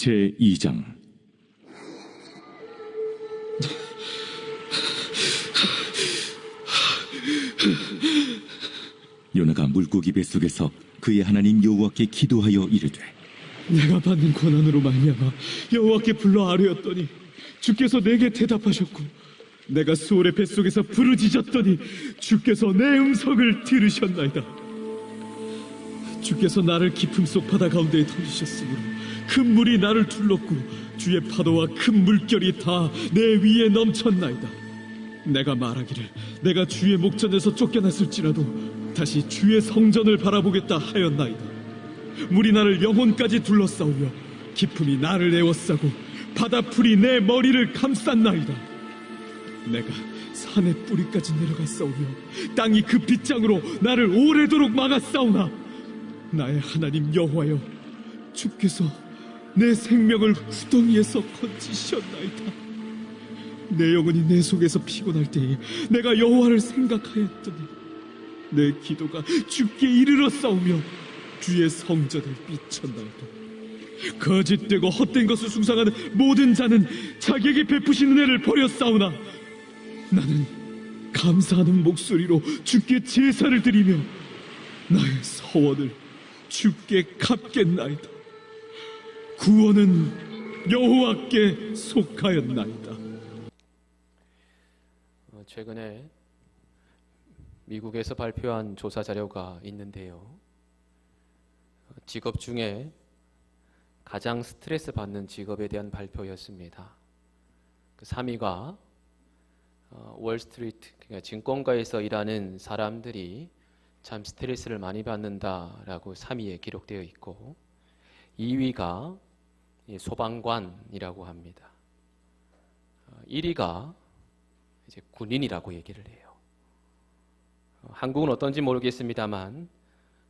제2장 요나가 물고기 뱃속에서 그의 하나님 여호와께 기도하여 이르되 내가 받는 고난으로 말미암아 여호와께 불러 아뢰었더니 주께서 내게 대답하셨고 내가 수월의 뱃속에서 부르짖었더니 주께서 내 음성을 들으셨나이다. 주께서 나를 깊음 속 바다 가운데에 던지셨으므로 큰 물이 나를 둘렀고 주의 파도와 큰 물결이 다 내 위에 넘쳤나이다. 내가 말하기를 내가 주의 목전에서 쫓겨났을지라도 다시 주의 성전을 바라보겠다 하였나이다. 물이 나를 영혼까지 둘러싸우며 깊음이 나를 에워싸고 바다풀이 내 머리를 감쌌나이다. 내가 산의 뿌리까지 내려갔사오며 땅이 그 빗장으로 나를 오래도록 막았사오나 나의 하나님 여호와여, 주께서 내 생명을 구덩이에서 건지셨나이다. 내 영혼이 내 속에서 피곤할 때에 내가 여호와를 생각하였더니 내 기도가 주께 이르러 싸우며 주의 성전을 비쳤나이다. 거짓되고 헛된 것을 숭상하는 모든 자는 자기에게 베푸시는 은혜를 버렸사오나 나는 감사하는 목소리로 주께 제사를 드리며 나의 서원을 주께 갚겠나이다. 구원은 여호와께 속하였나이다. 최근에 미국에서 발표한 조사 자료가 있는데요. 직업 중에 가장 스트레스 받는 직업에 대한 발표였습니다. 그 3위가 월스트리트, 그러니까 증권가에서 일하는 사람들이 참 스트레스를 많이 받는다라고 3위에 기록되어 있고 2위가 소방관이라고 합니다. 1위가 이제 군인이라고 얘기를 해요. 한국은 어떤지 모르겠습니다만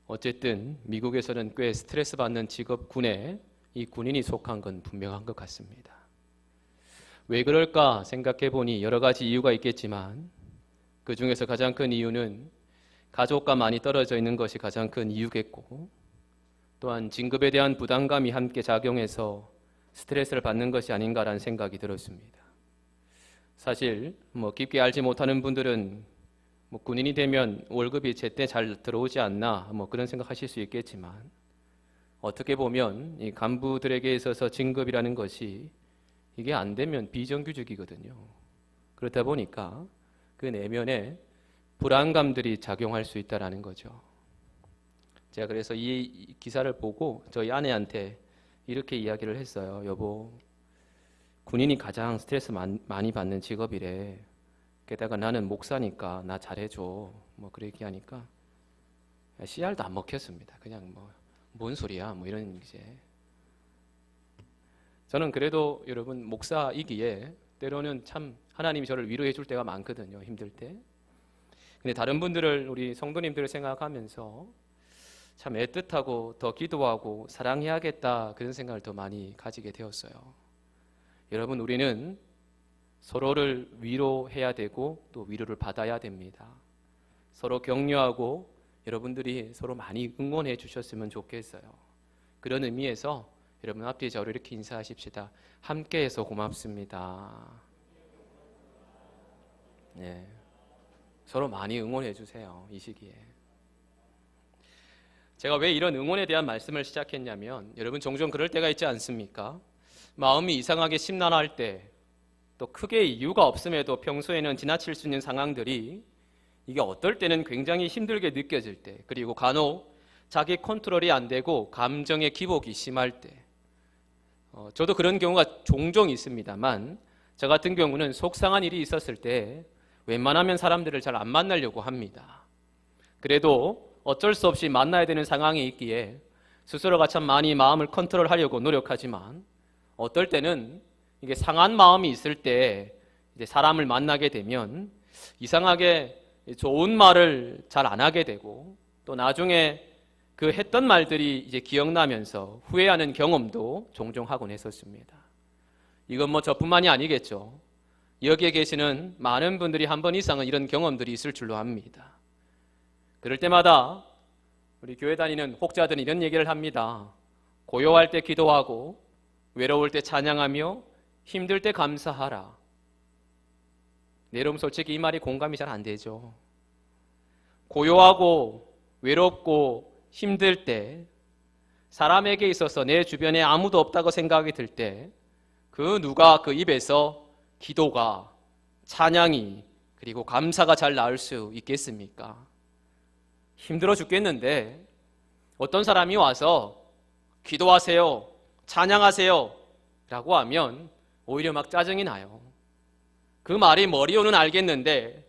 어쨌든 미국에서는 꽤 스트레스 받는 직업 군에 이 군인이 속한 건 분명한 것 같습니다. 왜 그럴까 생각해 보니 여러 가지 이유가 있겠지만 그 중에서 가장 큰 이유는 가족과 많이 떨어져 있는 것이 가장 큰 이유겠고 또한 진급에 대한 부담감이 함께 작용해서 스트레스를 받는 것이 아닌가라는 생각이 들었습니다. 사실 깊게 알지 못하는 분들은 군인이 되면 월급이 제때 잘 들어오지 않나 그런 생각하실 수 있겠지만 어떻게 보면 이 간부들에게 있어서 진급이라는 것이 이게 안 되면 비정규직이거든요. 그렇다 보니까 그 내면에 불안감들이 작용할 수 있다는 거죠. 제가 그래서 이 기사를 보고 저희 아내한테 이렇게 이야기를 했어요. 여보, 군인이 가장 스트레스 많이 받는 직업이래. 게다가 나는 목사니까 나 잘해줘. 그렇게 얘기하니까 씨알도 안 먹혔습니다. 그냥 뭔 소리야 이런 이제. 저는 그래도 여러분 목사이기에 때로는 참 하나님이 저를 위로해 줄 때가 많거든요. 힘들 때. 근데 다른 분들을 우리 성도님들을 생각하면서 참 애틋하고 더 기도하고 사랑해야겠다 그런 생각을 더 많이 가지게 되었어요. 여러분 우리는 서로를 위로해야 되고 또 위로를 받아야 됩니다. 서로 격려하고 여러분들이 서로 많이 응원해 주셨으면 좋겠어요. 그런 의미에서 여러분 앞뒤에 저를 이렇게 인사하십시다. 함께해서 고맙습니다. 네, 서로 많이 응원해 주세요. 이 시기에. 제가 왜 이런 응원에 대한 말씀을 시작했냐면 여러분 종종 그럴 때가 있지 않습니까? 마음이 이상하게 심란할 때 또 크게 이유가 없음에도 평소에는 지나칠 수 있는 상황들이 이게 어떨 때는 굉장히 힘들게 느껴질 때 그리고 간혹 자기 컨트롤이 안 되고 감정의 기복이 심할 때 저도 그런 경우가 종종 있습니다만 저 같은 경우는 속상한 일이 있었을 때 웬만하면 사람들을 잘 안 만나려고 합니다. 그래도 어쩔 수 없이 만나야 되는 상황이 있기에 스스로가 참 많이 마음을 컨트롤하려고 노력하지만 어떨 때는 이게 상한 마음이 있을 때 이제 사람을 만나게 되면 이상하게 좋은 말을 잘 안 하게 되고 또 나중에 그 했던 말들이 이제 기억나면서 후회하는 경험도 종종 하곤 했었습니다. 이건 저뿐만이 아니겠죠. 여기에 계시는 많은 분들이 한 번 이상은 이런 경험들이 있을 줄로 압니다. 그럴 때마다 우리 교회 다니는 혹자들은 이런 얘기를 합니다. 고요할 때 기도하고 외로울 때 찬양하며 힘들 때 감사하라. 네, 여러분 솔직히 이 말이 공감이 잘 안 되죠. 고요하고 외롭고 힘들 때, 사람에게 있어서 내 주변에 아무도 없다고 생각이 들 때 그 누가 그 입에서 기도가, 찬양이, 그리고 감사가 잘 나올 수 있겠습니까? 힘들어 죽겠는데 어떤 사람이 와서 기도하세요, 찬양하세요 라고 하면 오히려 막 짜증이 나요. 그 말이 머리로는 알겠는데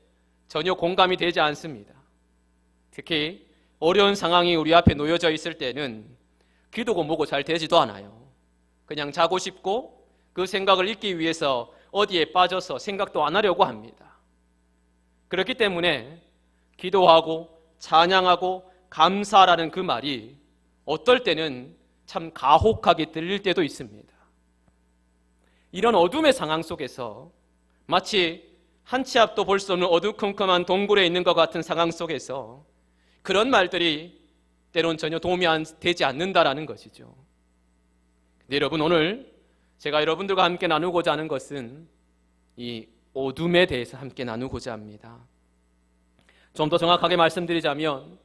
전혀 공감이 되지 않습니다. 특히 어려운 상황이 우리 앞에 놓여져 있을 때는 기도고 뭐고 잘 되지도 않아요. 그냥 자고 싶고 그 생각을 잊기 위해서 어디에 빠져서 생각도 안 하려고 합니다. 그렇기 때문에 기도하고 찬양하고 감사라는 그 말이 어떨 때는 참 가혹하게 들릴 때도 있습니다. 이런 어둠의 상황 속에서 마치 한 치 앞도 볼 수 없는 어두컴컴한 동굴에 있는 것 같은 상황 속에서 그런 말들이 때론 전혀 도움이 되지 않는다라는 것이죠. 근데 여러분, 오늘 제가 여러분들과 함께 나누고자 하는 것은 이 어둠에 대해서 함께 나누고자 합니다. 좀 더 정확하게 말씀드리자면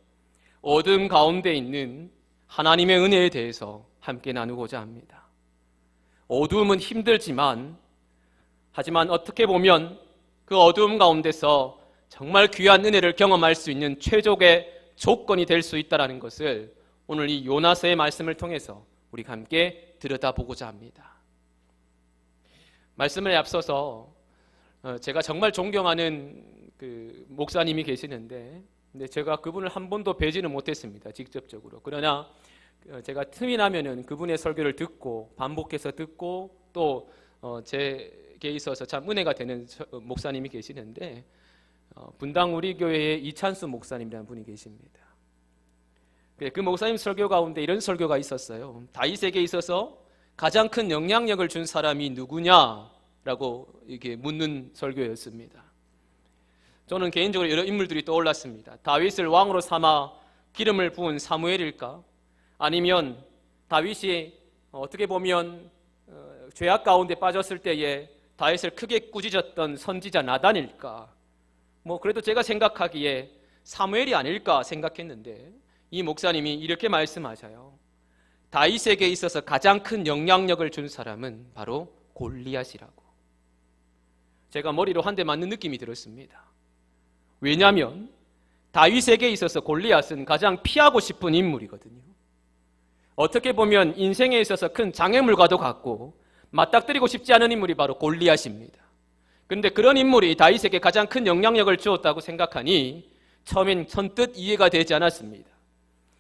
어둠 가운데 있는 하나님의 은혜에 대해서 함께 나누고자 합니다. 어둠은 힘들지만, 하지만 어떻게 보면 그 어둠 가운데서 정말 귀한 은혜를 경험할 수 있는 최적의 조건이 될 수 있다는 것을 오늘 이 요나서의 말씀을 통해서 우리가 함께 들여다보고자 합니다. 말씀을 앞서서 제가 정말 존경하는 그 목사님이 계시는데, 근데 제가 그분을 한 번도 뵈지는 못했습니다, 직접적으로. 그러나 제가 틈이 나면은 그분의 설교를 듣고 반복해서 듣고 또 제게 있어서 참 은혜가 되는 목사님이 계시는데, 분당 우리 교회의 이찬수 목사님이라는 분이 계십니다. 그 목사님 설교 가운데 이런 설교가 있었어요. 다윗에게 있어서 가장 큰 영향력을 준 사람이 누구냐라고 이렇게 묻는 설교였습니다. 저는 개인적으로 여러 인물들이 떠올랐습니다. 다윗을 왕으로 삼아 기름을 부은 사무엘일까? 아니면 다윗이 어떻게 보면 죄악 가운데 빠졌을 때에 다윗을 크게 꾸짖었던 선지자 나단일까? 그래도 제가 생각하기에 사무엘이 아닐까 생각했는데, 이 목사님이 이렇게 말씀하셔요. 다윗에게 있어서 가장 큰 영향력을 준 사람은 바로 골리앗이라고. 제가 머리로 한 대 맞는 느낌이 들었습니다. 왜냐하면 다윗에게 있어서 골리앗은 가장 피하고 싶은 인물이거든요. 어떻게 보면 인생에 있어서 큰 장애물과도 같고 맞닥뜨리고 싶지 않은 인물이 바로 골리앗입니다. 그런데 그런 인물이 다윗에게 가장 큰 영향력을 주었다고 생각하니 처음엔 선뜻 이해가 되지 않았습니다.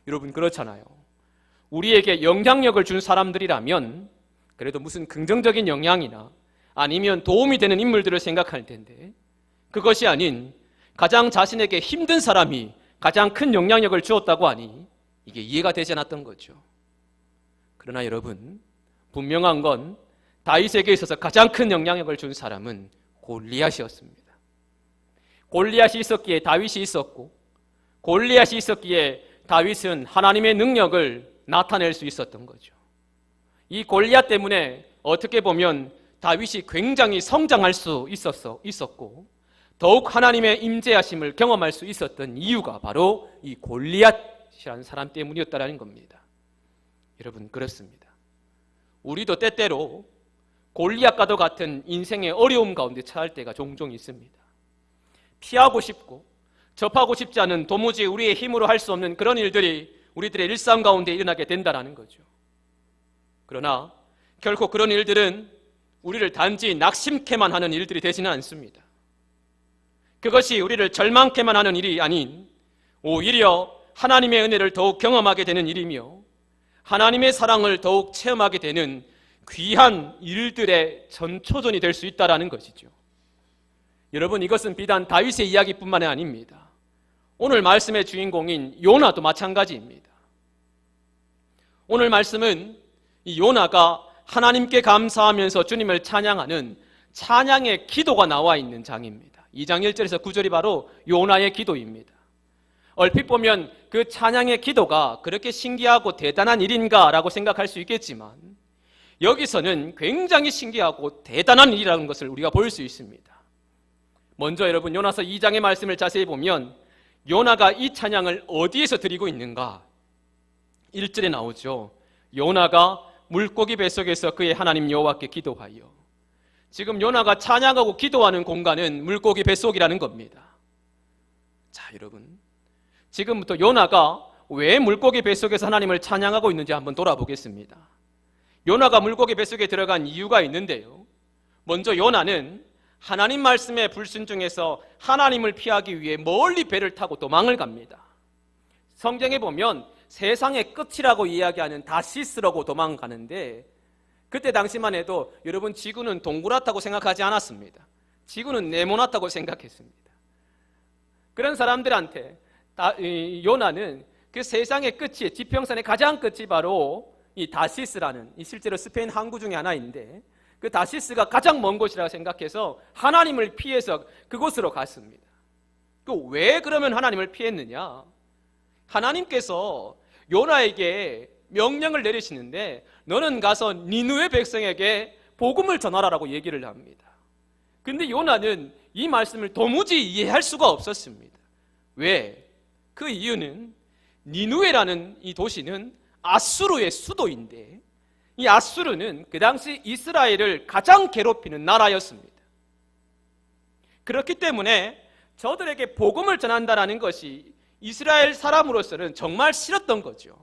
여러분, 그렇잖아요. 우리에게 영향력을 준 사람들이라면 그래도 무슨 긍정적인 영향이나 아니면 도움이 되는 인물들을 생각할 텐데, 그것이 아닌 가장 자신에게 힘든 사람이 가장 큰 영향력을 주었다고 하니 이게 이해가 되지 않았던 거죠. 그러나 여러분, 분명한 건 다윗에게 있어서 가장 큰 영향력을 준 사람은 골리앗이었습니다. 골리앗이 있었기에 다윗이 있었고, 골리앗이 있었기에 다윗은 하나님의 능력을 나타낼 수 있었던 거죠. 이 골리앗 때문에 어떻게 보면 다윗이 굉장히 성장할 수 있었고, 더욱 하나님의 임재하심을 경험할 수 있었던 이유가 바로 이 골리앗이라는 사람 때문이었다는 겁니다. 여러분, 그렇습니다. 우리도 때때로 골리앗과도 같은 인생의 어려움 가운데 처할 때가 종종 있습니다. 피하고 싶고 접하고 싶지 않은, 도무지 우리의 힘으로 할 수 없는 그런 일들이 우리들의 일상 가운데 일어나게 된다는 거죠. 그러나 결코 그런 일들은 우리를 단지 낙심케만 하는 일들이 되지는 않습니다. 그것이 우리를 절망케만 하는 일이 아닌 오히려 하나님의 은혜를 더욱 경험하게 되는 일이며 하나님의 사랑을 더욱 체험하게 되는 귀한 일들의 전초전이 될 수 있다는 것이죠. 여러분, 이것은 비단 다윗의 이야기뿐만이 아닙니다. 오늘 말씀의 주인공인 요나도 마찬가지입니다. 오늘 말씀은 이 요나가 하나님께 감사하면서 주님을 찬양하는 찬양의 기도가 나와 있는 장입니다. 2장 1절에서 9절이 바로 요나의 기도입니다. 얼핏 보면 그 찬양의 기도가 그렇게 신기하고 대단한 일인가라고 생각할 수 있겠지만, 여기서는 굉장히 신기하고 대단한 일이라는 것을 우리가 볼 수 있습니다. 먼저 여러분 요나서 2장의 말씀을 자세히 보면 요나가 이 찬양을 어디에서 드리고 있는가? 1절에 나오죠. 요나가 물고기 뱃속에서 그의 하나님 여호와께 기도하여. 지금 요나가 찬양하고 기도하는 공간은 물고기 뱃속이라는 겁니다. 자, 여러분, 지금부터 요나가 왜 물고기 뱃속에서 하나님을 찬양하고 있는지 한번 돌아보겠습니다. 요나가 물고기 뱃속에 들어간 이유가 있는데요. 먼저 요나는 하나님 말씀에 불순종해서 하나님을 피하기 위해 멀리 배를 타고 도망을 갑니다. 성경에 보면 세상의 끝이라고 이야기하는 다시스라고 도망가는데, 그때 당시만 해도 여러분 지구는 동그랗다고 생각하지 않았습니다. 지구는 네모났다고 생각했습니다. 그런 사람들한테 요나는 그 세상의 끝이, 지평선의 가장 끝이 바로 이 다시스라는, 이 실제로 스페인 항구 중에 하나인데, 그 다시스가 가장 먼 곳이라고 생각해서 하나님을 피해서 그곳으로 갔습니다. 왜 그러면 하나님을 피했느냐? 하나님께서 요나에게 명령을 내리시는데, 너는 가서 니느웨 백성에게 복음을 전하라고 얘기를 합니다. 근데 요나는 이 말씀을 도무지 이해할 수가 없었습니다. 왜? 그 이유는 니느웨라는 이 도시는 아수르의 수도인데, 이 아수르는 그 당시 이스라엘을 가장 괴롭히는 나라였습니다. 그렇기 때문에 저들에게 복음을 전한다는 것이 이스라엘 사람으로서는 정말 싫었던 거죠.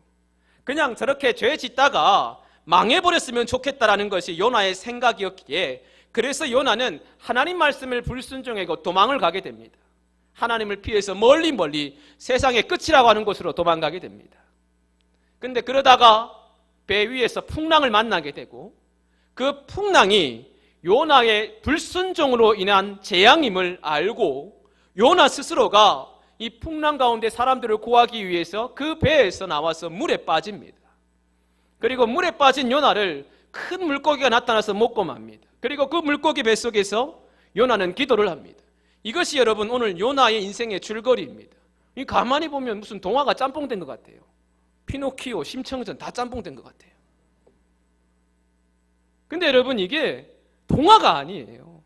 그냥 저렇게 죄 짓다가 망해버렸으면 좋겠다라는 것이 요나의 생각이었기에, 그래서 요나는 하나님 말씀을 불순종하고 도망을 가게 됩니다. 하나님을 피해서 멀리 세상의 끝이라고 하는 곳으로 도망가게 됩니다. 근데 그러다가 배 위에서 풍랑을 만나게 되고, 그 풍랑이 요나의 불순종으로 인한 재앙임을 알고 요나 스스로가 이 풍랑 가운데 사람들을 구하기 위해서 그 배에서 나와서 물에 빠집니다. 그리고 물에 빠진 요나를 큰 물고기가 나타나서 먹고 맙니다. 그리고 그 물고기 뱃속에서 요나는 기도를 합니다. 이것이 여러분 오늘 요나의 인생의 줄거리입니다. 가만히 보면 무슨 동화가 짬뽕된 것 같아요. 피노키오, 심청전 다 짬뽕된 것 같아요. 근데 여러분 이게 동화가 아니에요.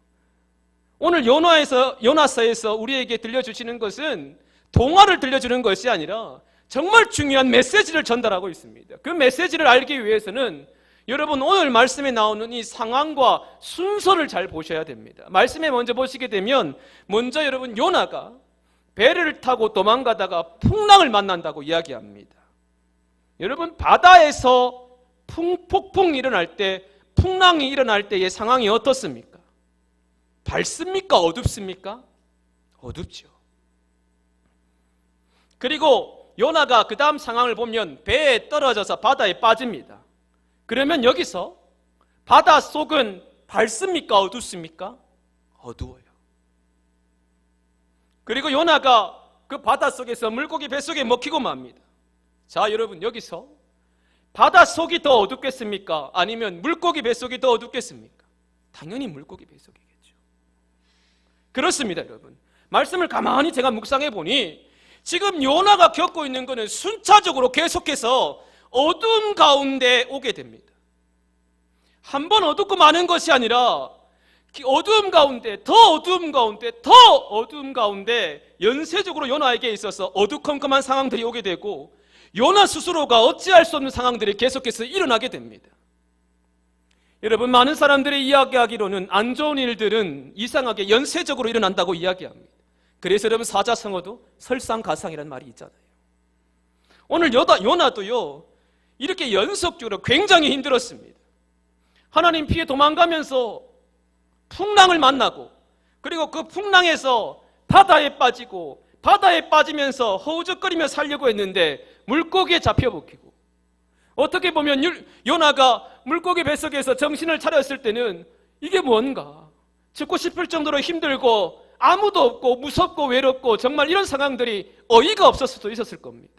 오늘 요나서에서 우리에게 들려주시는 것은 동화를 들려주는 것이 아니라 정말 중요한 메시지를 전달하고 있습니다. 그 메시지를 알기 위해서는 여러분 오늘 말씀에 나오는 이 상황과 순서를 잘 보셔야 됩니다. 말씀에 먼저 보시게 되면, 먼저 여러분 요나가 배를 타고 도망가다가 풍랑을 만난다고 이야기합니다. 여러분 바다에서 폭풍이 일어날 때, 풍랑이 일어날 때의 상황이 어떻습니까? 밝습니까? 어둡습니까? 어둡죠. 그리고 요나가 그 다음 상황을 보면 배에 떨어져서 바다에 빠집니다. 그러면 여기서 바다 속은 밝습니까? 어둡습니까? 어두워요. 그리고 요나가 그 바다 속에서 물고기 뱃속에 먹히고 맙니다. 자, 여러분 여기서 바다 속이 더 어둡겠습니까? 아니면 물고기 뱃속이 더 어둡겠습니까? 당연히 물고기 뱃속이겠죠. 그렇습니다, 여러분. 말씀을 가만히 제가 묵상해 보니 지금 요나가 겪고 있는 것은 순차적으로 계속해서 어두움 가운데 오게 됩니다. 한 번 어둡고 마는 것이 아니라 어두움 가운데, 더 어두움 가운데, 더 어두움 가운데 연쇄적으로 요나에게 있어서 어두컴컴한 상황들이 오게 되고, 요나 스스로가 어찌할 수 없는 상황들이 계속해서 일어나게 됩니다. 여러분, 많은 사람들이 이야기하기로는 안 좋은 일들은 이상하게 연쇄적으로 일어난다고 이야기합니다. 그래서 여러분 사자성어도 설상가상이라는 말이 있잖아요. 오늘 요나도요 이렇게 연속적으로 굉장히 힘들었습니다. 하나님 피해 도망가면서 풍랑을 만나고, 그리고 그 풍랑에서 바다에 빠지고, 바다에 빠지면서 허우적거리며 살려고 했는데 물고기에 잡혀 먹히고, 어떻게 보면 요나가 물고기 뱃속에서 정신을 차렸을 때는 이게 뭔가 죽고 싶을 정도로 힘들고 아무도 없고 무섭고 외롭고 정말 이런 상황들이 어이가 없을 수도 있었을 겁니다.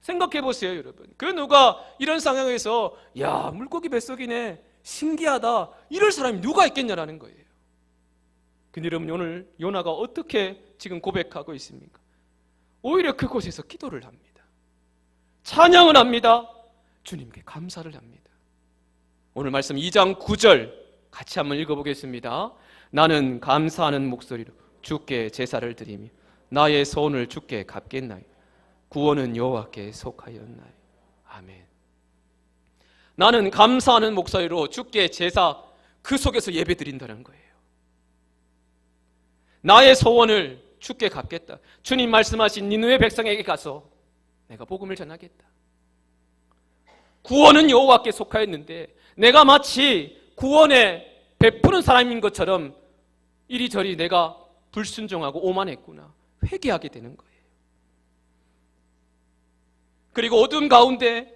생각해 보세요, 여러분. 그 누가 이런 상황에서 야, 물고기 뱃속이네, 신기하다, 이럴 사람이 누가 있겠냐라는 거예요. 근데 여러분 오늘 요나가 어떻게 지금 고백하고 있습니까? 오히려 그곳에서 기도를 합니다. 찬양을 합니다. 주님께 감사를 합니다. 오늘 말씀 2장 9절 같이 한번 읽어보겠습니다. 나는 감사하는 목소리로 주께 제사를 드리며 나의 소원을 주께 갚겠나이다. 구원은 여호와께 속하였나이다. 아멘. 나는 감사하는 목소리로 주께 제사 그 속에서 예배 드린다는 거예요. 나의 소원을 주께 갚겠다. 주님 말씀하신 니느웨 백성에게 가서 내가 복음을 전하겠다. 구원은 여호와께 속하였는데 내가 마치 구원에 베푸는 사람인 것처럼 이리저리 내가 불순종하고 오만했구나. 회개하게 되는 거예요. 그리고 어둠 가운데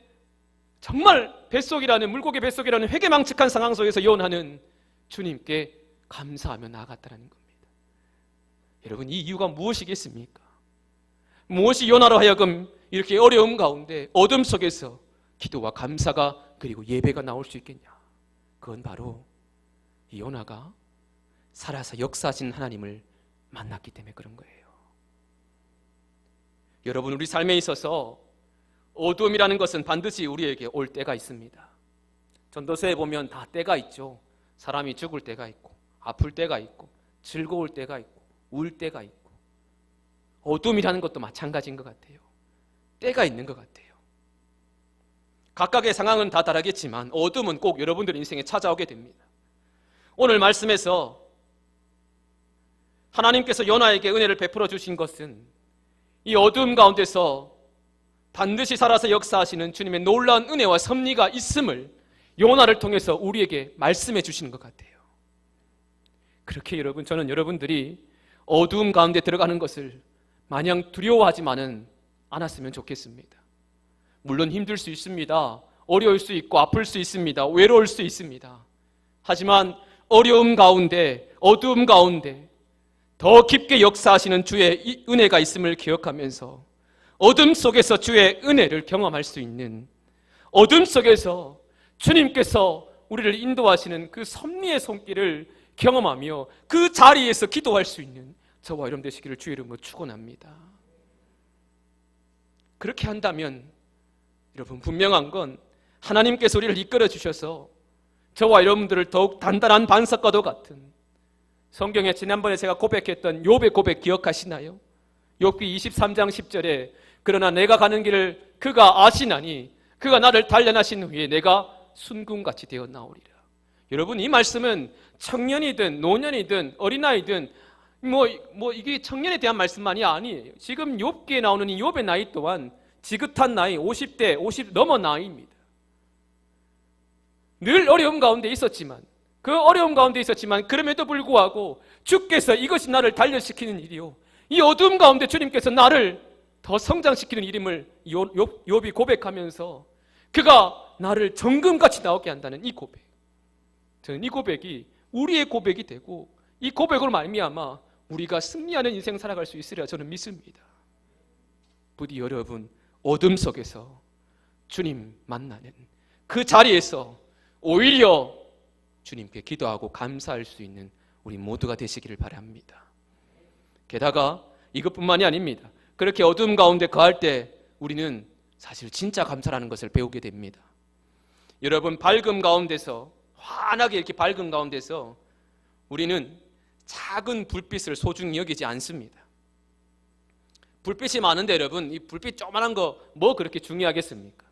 정말 뱃속이라는 물고기 뱃속이라는 회개망측한 상황 속에서 요나는 주님께 감사하며 나아갔다는 겁니다. 여러분, 이 이유가 무엇이겠습니까? 무엇이 요나로 하여금 이렇게 어려움 가운데 어둠 속에서 기도와 감사가 그리고 예배가 나올 수 있겠냐? 그건 바로 이 요나가 살아서 역사하신 하나님을 만났기 때문에 그런 거예요. 여러분, 우리 삶에 있어서 어둠이라는 것은 반드시 우리에게 올 때가 있습니다. 전도서에 보면 다 때가 있죠. 사람이 죽을 때가 있고 아플 때가 있고 즐거울 때가 있고 울 때가 있고 어둠이라는 것도 마찬가지인 것 같아요. 때가 있는 것 같아요. 각각의 상황은 다 다르겠지만 어둠은 꼭 여러분들 인생에 찾아오게 됩니다. 오늘 말씀에서 하나님께서 요나에게 은혜를 베풀어 주신 것은 이 어둠 가운데서 반드시 살아서 역사하시는 주님의 놀라운 은혜와 섭리가 있음을 요나를 통해서 우리에게 말씀해 주시는 것 같아요. 그렇게 여러분, 저는 여러분들이 어두움 가운데 들어가는 것을 마냥 두려워하지만은 않았으면 좋겠습니다. 물론 힘들 수 있습니다. 어려울 수 있고 아플 수 있습니다. 외로울 수 있습니다. 하지만 어려움 가운데, 어두움 가운데 더 깊게 역사하시는 주의 은혜가 있음을 기억하면서 어둠 속에서 주의 은혜를 경험할 수 있는, 어둠 속에서 주님께서 우리를 인도하시는 그 섭리의 손길을 경험하며 그 자리에서 기도할 수 있는 저와 여러분 되시기를 주의 이름으로 축원합니다. 그렇게 한다면 여러분, 분명한 건 하나님께서 우리를 이끌어 주셔서 저와 여러분들을 더욱 단단한 반석과도 같은, 성경에 지난번에 제가 고백했던 욥의 고백 기억하시나요? 욥기 23장 10절에 그러나 내가 가는 길을 그가 아시나니 그가 나를 단련하신 후에 내가 순금같이 되어 나오리라. 여러분, 이 말씀은 청년이든 노년이든 어린아이든 이게 청년에 대한 말씀만이 아니에요. 지금 욥기에 나오는 이 욥의 나이 또한 지긋한 나이, 50대, 50 넘어 나이입니다. 늘 어려움 가운데 있었지만, 그 어려움 가운데 있었지만 그럼에도 불구하고 주께서 이것이 나를 단련시키는 일이요, 이 어두움 가운데 주님께서 나를 더 성장시키는 일임을 욥이 고백하면서 그가 나를 정금같이 나오게 한다는 이 고백, 저는 이 고백이 우리의 고백이 되고 이 고백으로 말미암아 우리가 승리하는 인생 살아갈 수 있으리라 저는 믿습니다. 부디 여러분, 어둠 속에서 주님 만나는 그 자리에서 오히려 주님께 기도하고 감사할 수 있는 우리 모두가 되시기를 바랍니다. 게다가 이것뿐만이 아닙니다. 그렇게 어둠 가운데 거할 때 우리는 사실 진짜 감사라는 것을 배우게 됩니다. 여러분, 밝음 가운데서, 환하게 이렇게 밝은 가운데서 우리는 작은 불빛을 소중히 여기지 않습니다. 불빛이 많은데 여러분, 이 불빛 조그만한 거 뭐 그렇게 중요하겠습니까?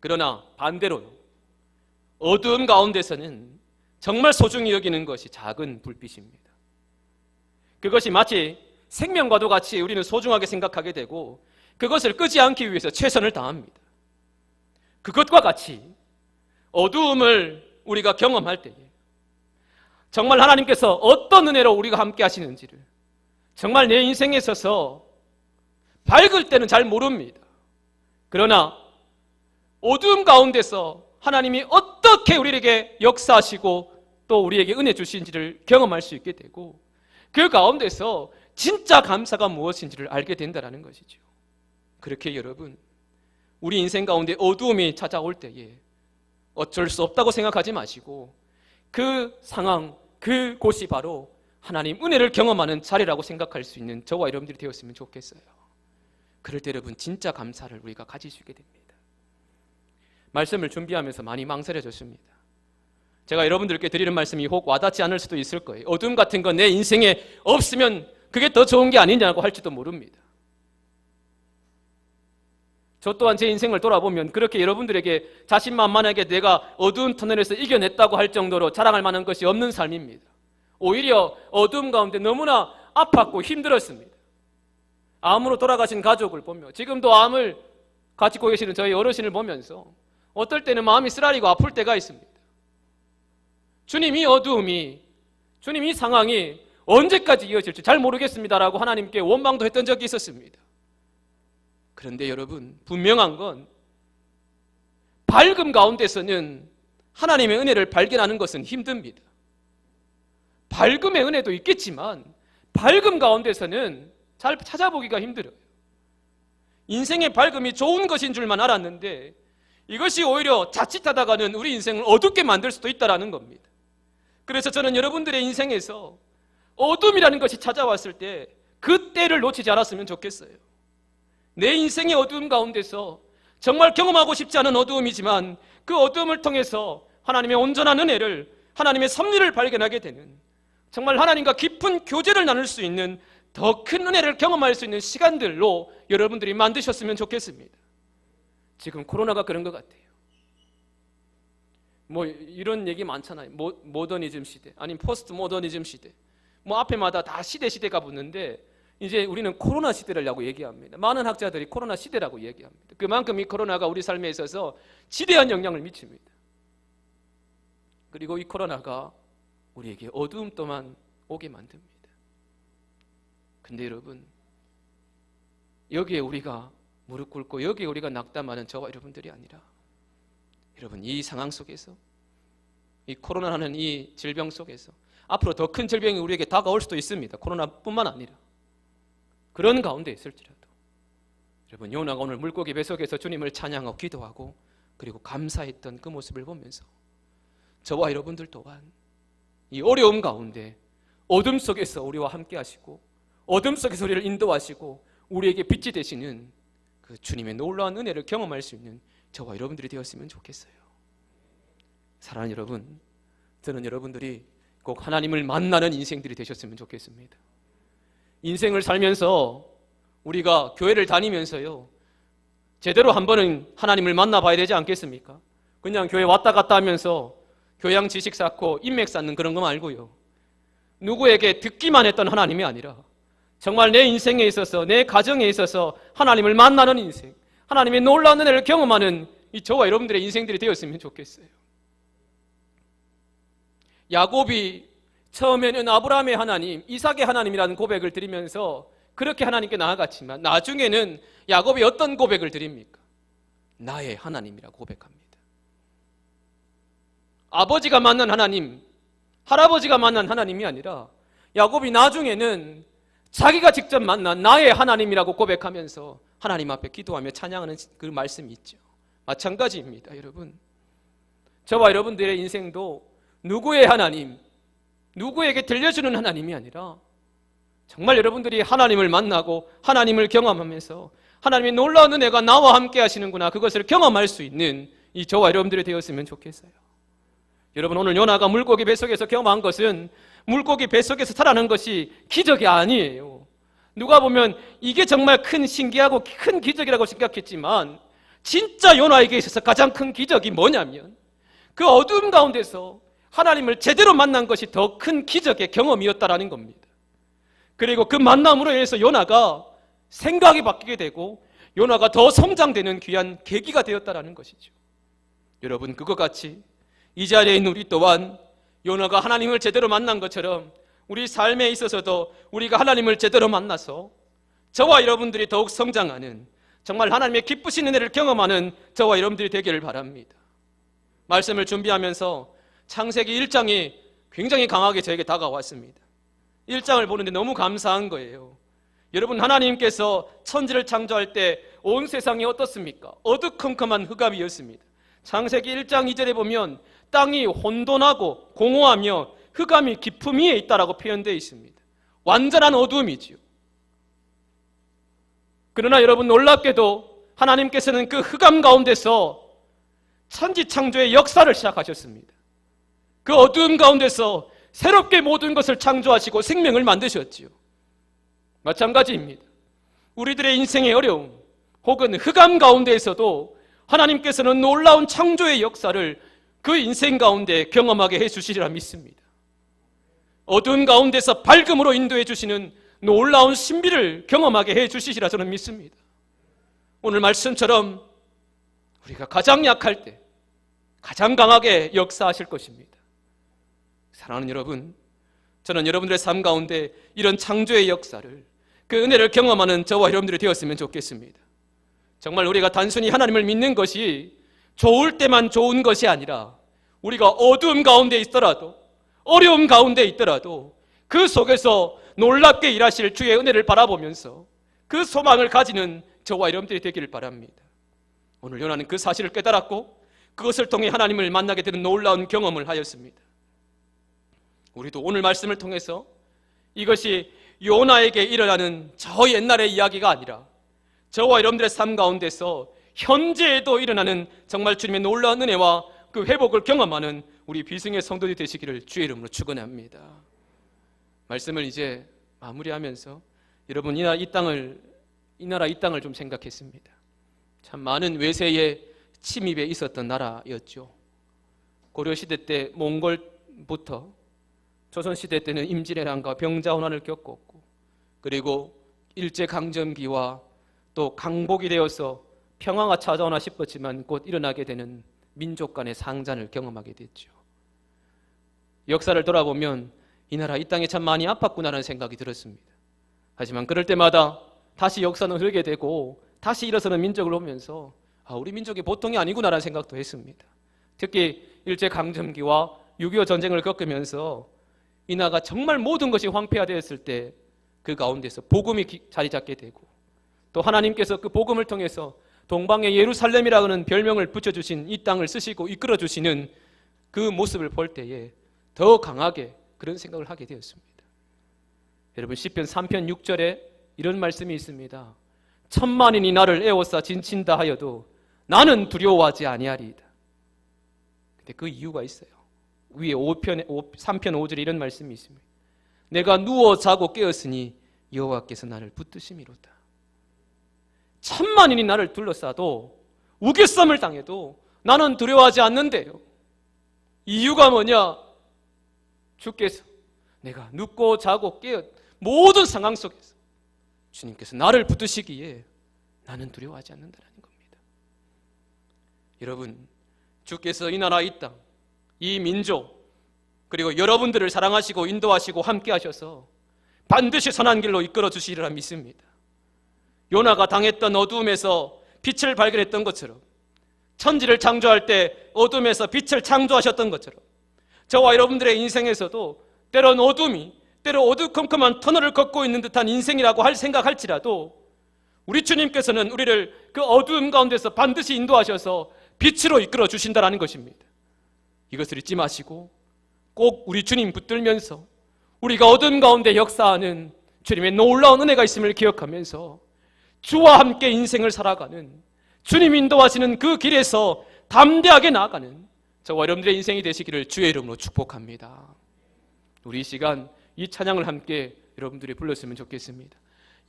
그러나 반대로요, 어두움 가운데서는 정말 소중히 여기는 것이 작은 불빛입니다. 그것이 마치 생명과도 같이 우리는 소중하게 생각하게 되고 그것을 끄지 않기 위해서 최선을 다합니다. 그것과 같이 어두움을 우리가 경험할 때에 정말 하나님께서 어떤 은혜로 우리가 함께 하시는지를 정말 내 인생에 있어서 밝을 때는 잘 모릅니다. 그러나 어두움 가운데서 하나님이 어떻게 우리에게 역사하시고 또 우리에게 은혜 주신지를 경험할 수 있게 되고 그 가운데서 진짜 감사가 무엇인지를 알게 된다는 것이죠. 그렇게 여러분, 우리 인생 가운데 어두움이 찾아올 때에 어쩔 수 없다고 생각하지 마시고 그 상황, 그곳이 바로 하나님 은혜를 경험하는 자리라고 생각할 수 있는 저와 여러분들이 되었으면 좋겠어요. 그럴 때 여러분, 진짜 감사를 우리가 가질 수 있게 됩니다. 말씀을 준비하면서 많이 망설여졌습니다. 제가 여러분들께 드리는 말씀이 혹 와닿지 않을 수도 있을 거예요. 어둠 같은 건 내 인생에 없으면 그게 더 좋은 게 아니냐고 할지도 모릅니다. 저 또한 제 인생을 돌아보면 그렇게 여러분들에게 자신만만하게 내가 어두운 터널에서 이겨냈다고 할 정도로 자랑할 만한 것이 없는 삶입니다. 오히려 어둠 가운데 너무나 아팠고 힘들었습니다. 암으로 돌아가신 가족을 보며, 지금도 암을 가지고 계시는 저희 어르신을 보면서 어떨 때는 마음이 쓰라리고 아플 때가 있습니다. 주님, 이 어두움이, 주님, 이 상황이 언제까지 이어질지 잘 모르겠습니다라고 하나님께 원망도 했던 적이 있었습니다. 그런데 여러분, 분명한 건 밝음 가운데서는 하나님의 은혜를 발견하는 것은 힘듭니다. 밝음의 은혜도 있겠지만 밝음 가운데서는 잘 찾아보기가 힘들어요. 인생의 밝음이 좋은 것인 줄만 알았는데 이것이 오히려 자칫하다가는 우리 인생을 어둡게 만들 수도 있다는 겁니다. 그래서 저는 여러분들의 인생에서 어둠이라는 것이 찾아왔을 때 그 때를 놓치지 않았으면 좋겠어요. 내 인생의 어두움 가운데서 정말 경험하고 싶지 않은 어두움이지만 그 어두움을 통해서 하나님의 온전한 은혜를, 하나님의 섭리를 발견하게 되는, 정말 하나님과 깊은 교제를 나눌 수 있는 더 큰 은혜를 경험할 수 있는 시간들로 여러분들이 만드셨으면 좋겠습니다. 지금 코로나가 그런 것 같아요. 뭐 이런 얘기 많잖아요. 모더니즘 시대, 아니면 포스트 모더니즘 시대. 뭐 앞에마다 다 시대가 붙는데 이제 우리는 코로나 시대라고 얘기합니다. 많은 학자들이 코로나 시대라고 얘기합니다. 그만큼 이 코로나가 우리 삶에 있어서 지대한 영향을 미칩니다. 그리고 이 코로나가 우리에게 어두움 또한 오게 만듭니다. 근데 여러분, 여기에 우리가 무릎 꿇고 여기에 우리가 낙담하는 저와 여러분들이 아니라, 여러분, 이 상황 속에서, 이 코로나라는 이 질병 속에서 앞으로 더 큰 질병이 우리에게 다가올 수도 있습니다. 코로나뿐만 아니라 그런 가운데 있을지라도 여러분, 요나가 오늘 물고기 뱃속에서 주님을 찬양하고 기도하고 그리고 감사했던 그 모습을 보면서 저와 여러분들 또한 이 어려움 가운데 어둠 속에서 우리와 함께 하시고 어둠 속에서 우리를 인도하시고 우리에게 빛이 되시는 그 주님의 놀라운 은혜를 경험할 수 있는 저와 여러분들이 되었으면 좋겠어요. 사랑하는 여러분, 저는 여러분들이 꼭 하나님을 만나는 인생들이 되셨으면 좋겠습니다. 인생을 살면서 우리가 교회를 다니면서요, 제대로 한 번은 하나님을 만나봐야 되지 않겠습니까? 그냥 교회 왔다 갔다 하면서 교양 지식 쌓고 인맥 쌓는 그런 거 말고요, 누구에게 듣기만 했던 하나님이 아니라 정말 내 인생에 있어서, 내 가정에 있어서 하나님을 만나는 인생, 하나님의 놀라운 은혜를 경험하는 이 저와 여러분들의 인생들이 되었으면 좋겠어요. 야곱이 처음에는 아브라함의 하나님, 이삭의 하나님이라는 고백을 드리면서 그렇게 하나님께 나아갔지만 나중에는 야곱이 어떤 고백을 드립니까? 나의 하나님이라고 고백합니다. 아버지가 만난 하나님, 할아버지가 만난 하나님이 아니라 야곱이 나중에는 자기가 직접 만난 나의 하나님이라고 고백하면서 하나님 앞에 기도하며 찬양하는 그 말씀이 있죠. 마찬가지입니다. 여러분, 저와 여러분들의 인생도 누구의 하나님, 누구에게 들려주는 하나님이 아니라 정말 여러분들이 하나님을 만나고 하나님을 경험하면서 하나님의 놀라운 은혜가 나와 함께 하시는구나, 그것을 경험할 수 있는 이 저와 여러분들이 되었으면 좋겠어요. 여러분, 오늘 요나가 물고기 뱃속에서 경험한 것은 물고기 뱃속에서 살아난 것이 기적이 아니에요. 누가 보면 이게 정말 큰 신기하고 큰 기적이라고 생각했지만 진짜 요나에게 있어서 가장 큰 기적이 뭐냐면 그 어두움 가운데서 하나님을 제대로 만난 것이 더 큰 기적의 경험이었다라는 겁니다. 그리고 그 만남으로 인해서 요나가 생각이 바뀌게 되고 요나가 더 성장되는 귀한 계기가 되었다라는 것이죠. 여러분, 그것 같이 이 자리에 있는 우리 또한 요나가 하나님을 제대로 만난 것처럼 우리 삶에 있어서도 우리가 하나님을 제대로 만나서 저와 여러분들이 더욱 성장하는, 정말 하나님의 기쁘신 은혜를 경험하는 저와 여러분들이 되기를 바랍니다. 말씀을 준비하면서 창세기 1장이 굉장히 강하게 저에게 다가왔습니다. 1장을 보는데 너무 감사한 거예요. 여러분, 하나님께서 천지를 창조할 때 온 세상이 어떻습니까? 어두컴컴한 흑암이었습니다. 창세기 1장 2절에 보면 땅이 혼돈하고 공허하며 흑암이 깊음 위에 있다라고 표현되어 있습니다. 완전한 어두움이지요. 그러나 여러분, 놀랍게도 하나님께서는 그 흑암 가운데서 천지 창조의 역사를 시작하셨습니다. 그 어두움 가운데서 새롭게 모든 것을 창조하시고 생명을 만드셨지요. 마찬가지입니다. 우리들의 인생의 어려움 혹은 흑암 가운데에서도 하나님께서는 놀라운 창조의 역사를 그 인생 가운데 경험하게 해주시리라 믿습니다. 어두운 가운데서 밝음으로 인도해 주시는 놀라운 신비를 경험하게 해주시리라 저는 믿습니다. 오늘 말씀처럼 우리가 가장 약할 때 가장 강하게 역사하실 것입니다. 사랑하는 여러분, 저는 여러분들의 삶 가운데 이런 창조의 역사를, 그 은혜를 경험하는 저와 여러분들이 되었으면 좋겠습니다. 정말 우리가 단순히 하나님을 믿는 것이 좋을 때만 좋은 것이 아니라 우리가 어두움 가운데 있더라도, 어려움 가운데 있더라도 그 속에서 놀랍게 일하실 주의 은혜를 바라보면서 그 소망을 가지는 저와 여러분들이 되기를 바랍니다. 오늘 요나는 그 사실을 깨달았고 그것을 통해 하나님을 만나게 되는 놀라운 경험을 하였습니다. 우리도 오늘 말씀을 통해서 이것이 요나에게 일어나는 저 옛날의 이야기가 아니라 저와 여러분들의 삶 가운데서 현재에도 일어나는 정말 주님의 놀라운 은혜와 그 회복을 경험하는 우리 비승의 성도들이 되시기를 주의 이름으로 축원합니다. 말씀을 이제 마무리하면서 여러분 이 나라 이 땅을 좀 생각했습니다. 참 많은 외세의 침입에 있었던 나라였죠. 고려시대 때 몽골부터 조선시대 때는 임진왜란과 병자호난을 겪었고, 그리고 일제강점기와 또 강복이 되어서 평화가 찾아오나 싶었지만 곧 일어나게 되는 민족 간의 상잔을 경험하게 됐죠. 역사를 돌아보면 이 나라 이 땅에 참 많이 아팠구나라는 생각이 들었습니다. 하지만 그럴 때마다 다시 역사는 흐르게 되고 다시 일어서는 민족을 보면서 우리 민족이 보통이 아니구나라는 생각도 했습니다. 특히 일제강점기와 6.25 전쟁을 겪으면서 이 나라가 정말 모든 것이 황폐화되었을 때 그 가운데서 복음이 자리 잡게 되고, 또 하나님께서 그 복음을 통해서 동방의 예루살렘이라고 하는 별명을 붙여주신 이 땅을 쓰시고 이끌어주시는 그 모습을 볼 때에 더 강하게 그런 생각을 하게 되었습니다. 여러분, 시편 3편 6절에 이런 말씀이 있습니다. 천만인이 나를 에워싸 진친다 하여도 나는 두려워하지 아니하리이다. 근데 그 이유가 있어요. 위에 3편 5절에 이런 말씀이 있습니다. 내가 누워 자고 깨었으니 여호와께서 나를 붙드심이로다. 천만인이 나를 둘러싸도 우겨쌈을 당해도 나는 두려워하지 않는데요. 이유가 뭐냐? 주께서 내가 눕고 자고 깨어 모든 상황 속에서 주님께서 나를 붙드시기에 나는 두려워하지 않는다는 겁니다. 여러분, 주께서 이 나라 이 땅, 이 민족, 그리고 여러분들을 사랑하시고 인도하시고 함께 하셔서 반드시 선한 길로 이끌어 주시리라 믿습니다. 요나가 당했던 어두움에서 빛을 발견했던 것처럼, 천지를 창조할 때 어둠에서 빛을 창조하셨던 것처럼, 저와 여러분들의 인생에서도 때론 어둠이, 때로 어두컴컴한 터널을 걷고 있는 듯한 인생이라고 생각할지라도 우리 주님께서는 우리를 그 어두움 가운데서 반드시 인도하셔서 빛으로 이끌어 주신다는 것입니다. 이것을 잊지 마시고 꼭 우리 주님 붙들면서 우리가 어둠 가운데 역사하는 주님의 놀라운 은혜가 있음을 기억하면서 주와 함께 인생을 살아가는, 주님 인도하시는 그 길에서 담대하게 나아가는 저와 여러분들의 인생이 되시기를 주의 이름으로 축복합니다. 우리 이 시간 이 찬양을 함께 여러분들이 불렀으면 좋겠습니다.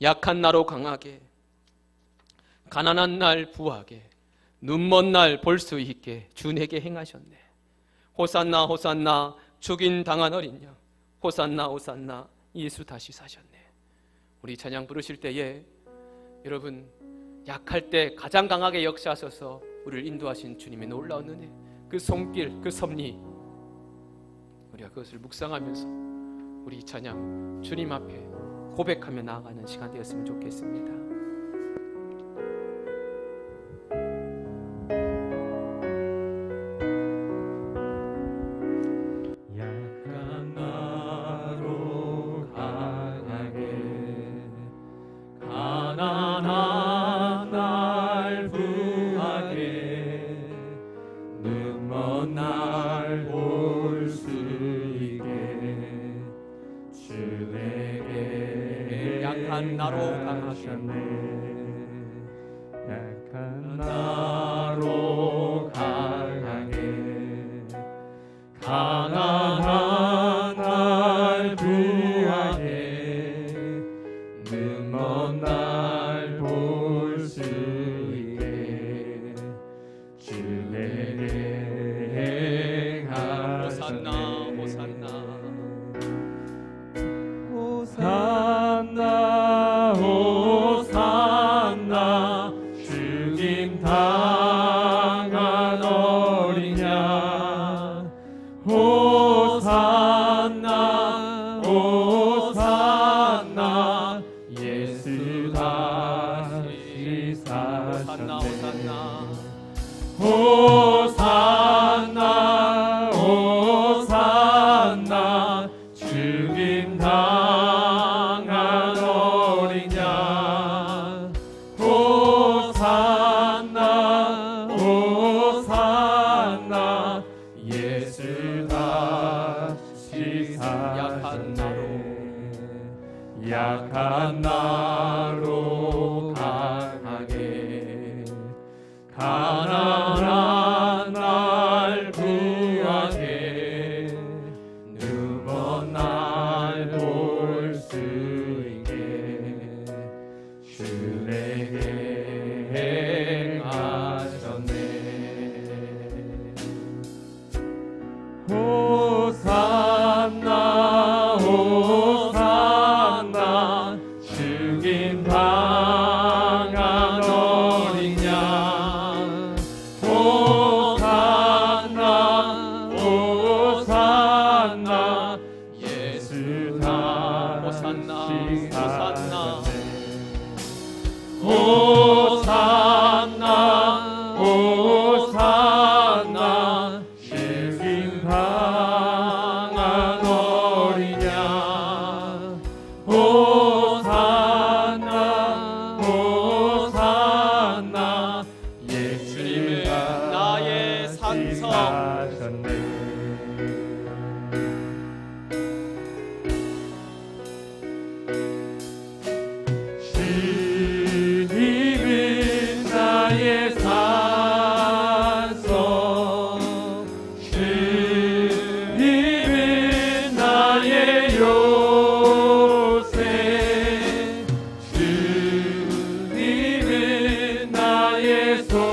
약한 나로 강하게, 가난한 날 부하게, 눈먼 날 볼 수 있게 주 내게 행하셨네. 호산나 호산나 죽인 당한 어린 양, 호산나 호산나 예수 다시 사셨네. 우리 찬양 부르실 때에 여러분, 약할 때 가장 강하게 역사하셔서 우리를 인도하신 주님의 놀라운 은혜, 그 손길, 그 섭리, 우리가 그것을 묵상하면서 우리 찬양 주님 앞에 고백하며 나아가는 시간 되었으면 좋겠습니다. 약한 나로 강하게, 강한 호산나 호산나 호산나 호산나 죽임 당한 어린 양 호산나 호산나 예수 다시 호산나 사셨네 호산나 호산나 호산나 죽임 당한 어린 양 호산나 호산나 예수 다시 약한 사셨네 약한 나로 강하게 가난한 날 구하게 누먼 날 볼 수 있게 주 내게 행하셨네 호산나 호산나 죽임 당한 어린 양 호산나 호산나 예수 호산나 다시 호산나 호산나 호산나 죽임 당한 어린 양 호산나 호산나 주님은 나의 산성 사셨네 주님은 나의 산성 주님은 나의 요새 주님은 나의 소망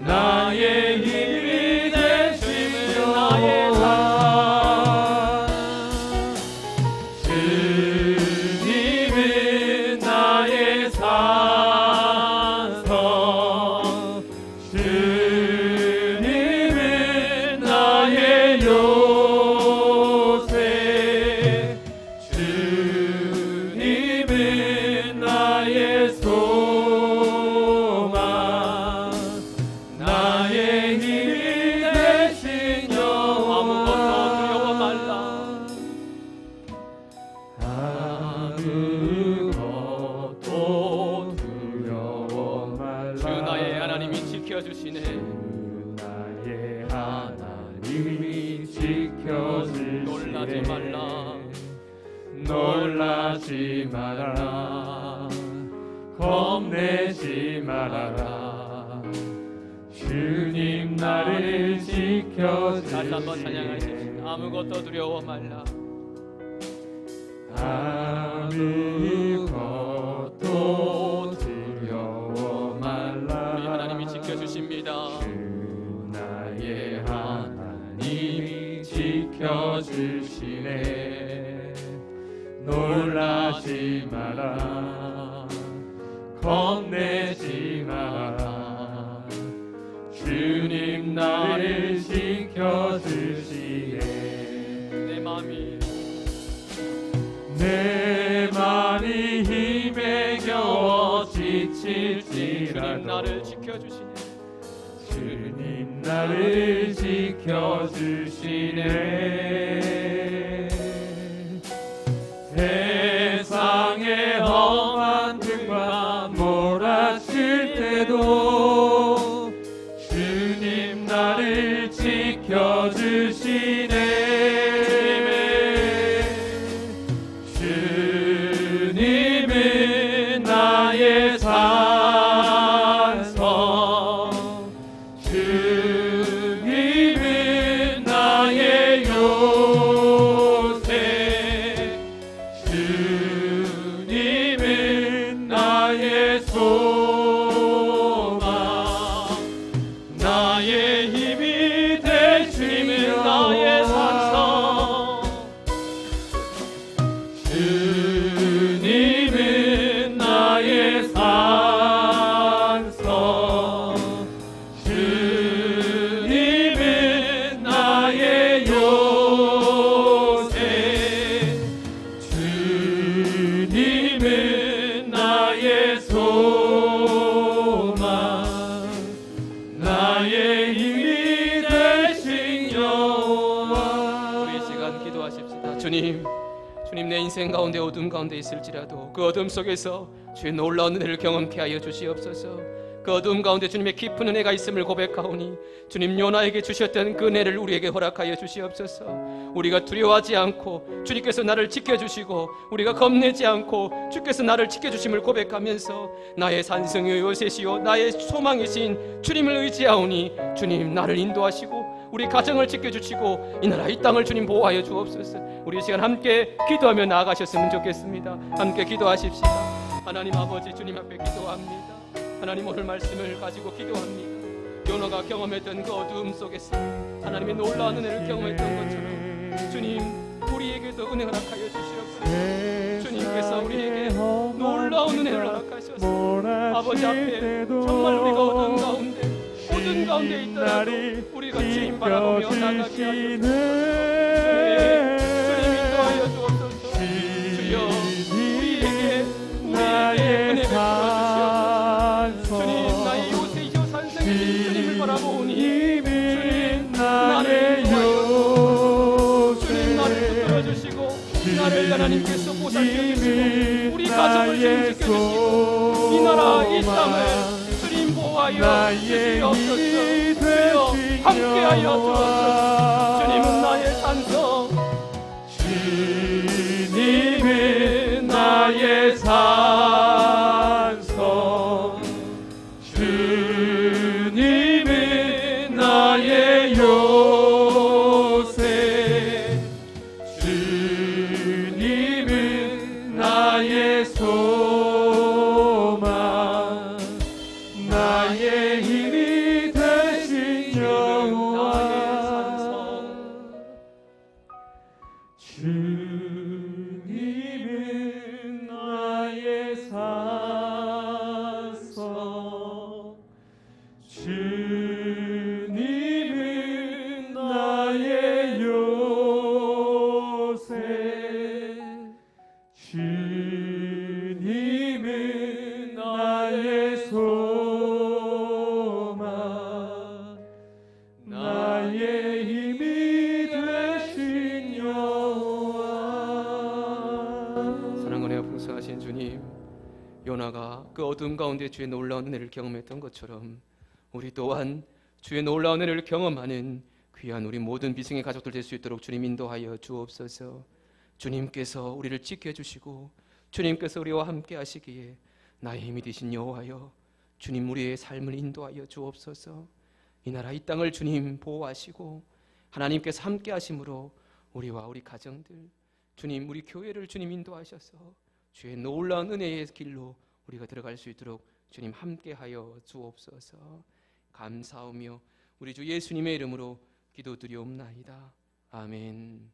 나의 힘이 되시며 나의 주님은 나의 산성 주님은 나의 요새 주님은 나의 소망 나의 힘이 되시며 아무것도 두려워 말라 아무것도 두려워 말라 주 나의 하나님이 지켜주시네 나의 하나님이 지켜주시네 놀라지 말라 놀라지 말아라 겁내지 말아라 주님 나를 지켜주시네 다시 한번 찬양하십시오 아무것도 두려워 말라 아무것도 두려워 말라 우리 하나님이 지켜주십니다 주 나의 하나님이 지켜주시네 놀라지 마라 겁내지 마라 주님 나를 지켜주시네 내 맘이 힘에 겨워 주님 지칠지라도 나를 지켜주시네 주님 나를 지켜주시네 세상의 험한 등과 몰아칠 때도 주님 나를 지켜주시네 주님은 나의 산성 주님은 나의 요새 주님은 나의 소망 나의 힘이 주님 내 인생 가운데 어둠 가운데 있을지라도 그 어둠 속에서 주의 놀라운 은혜를 경험케 하여 주시옵소서. 그 어둠 가운데 주님의 깊은 은혜가 있음을 고백하오니 주님 요나에게 주셨던 그 은혜를 우리에게 허락하여 주시옵소서. 우리가 두려워하지 않고 주님께서 나를 지켜주시고 우리가 겁내지 않고 주께서 나를 지켜주심을 고백하면서 나의 산성이요 요새시요 나의 소망이신 주님을 의지하오니 주님 나를 인도하시고 우리 가정을 지켜주시고 이 나라 이 땅을 주님 보호하여 주옵소서. 우리 이 시간 함께 기도하며 나아가셨으면 좋겠습니다. 함께 기도하십시다. 하나님 아버지 주님 앞에 기도합니다. 하나님 오늘 말씀을 가지고 기도합니다. 요나가 경험했던 그 어두움 속에서 하나님의 놀라운 은혜를 경험했던 것처럼 주님 우리에게도 은혜 허락하여 주시옵소서. 주님께서 우리에게 놀라운 은혜를 허락하셔서 아버지 앞에 정말 우리가 어두운 가운데 있더라도 우리가 주님 바라보며 나가게 하여 주님 인도하여 주옵소서. 주여 우리에게 은혜를 풀어주시옵소서. 주님 나의 요새이요 산성이신 주님을 바라보니 주님 나를 인도하여 주님 나를 붙들어주시고 나를 하나님께서 보살펴주시고 우리 가정을 주님 지켜주시고 이 나라 이 땅을 주님 보호하여 주시옵소서. 주여 함께하여 주옵소서. 주님은 나의 산성 주님은 나의 산성 주님은 나의 요새 주님은 나의 소망 나의 힘이 되신 여호와 주님은 나의 산성 주님은 나의 요새 주님은 나의 소망 나의 힘이 되신 여호와. 사랑하여 풍성하신 주님, 요나가 그 어둠 가운데 주의 놀라운 은혜를 경험했던 것처럼 우리 또한 주의 놀라운 은혜를 경험하는 귀한 우리 모든 비승의 가족들 될 수 있도록 주님 인도하여 주옵소서. 주님께서 우리를 지켜주시고 주님께서 우리와 함께 하시기에 나의 힘이 되신 여호와여 주님 우리의 삶을 인도하여 주옵소서. 이 나라 이 땅을 주님 보호하시고 하나님께서 함께 하심으로 우리와 우리 가정들 주님 우리 교회를 주님 인도하셔서 주의 놀라운 은혜의 길로 우리가 들어갈 수 있도록 주님 함께하여 주옵소서. 감사하며 우리 주 예수님의 이름으로 기도드리옵나이다. 아멘.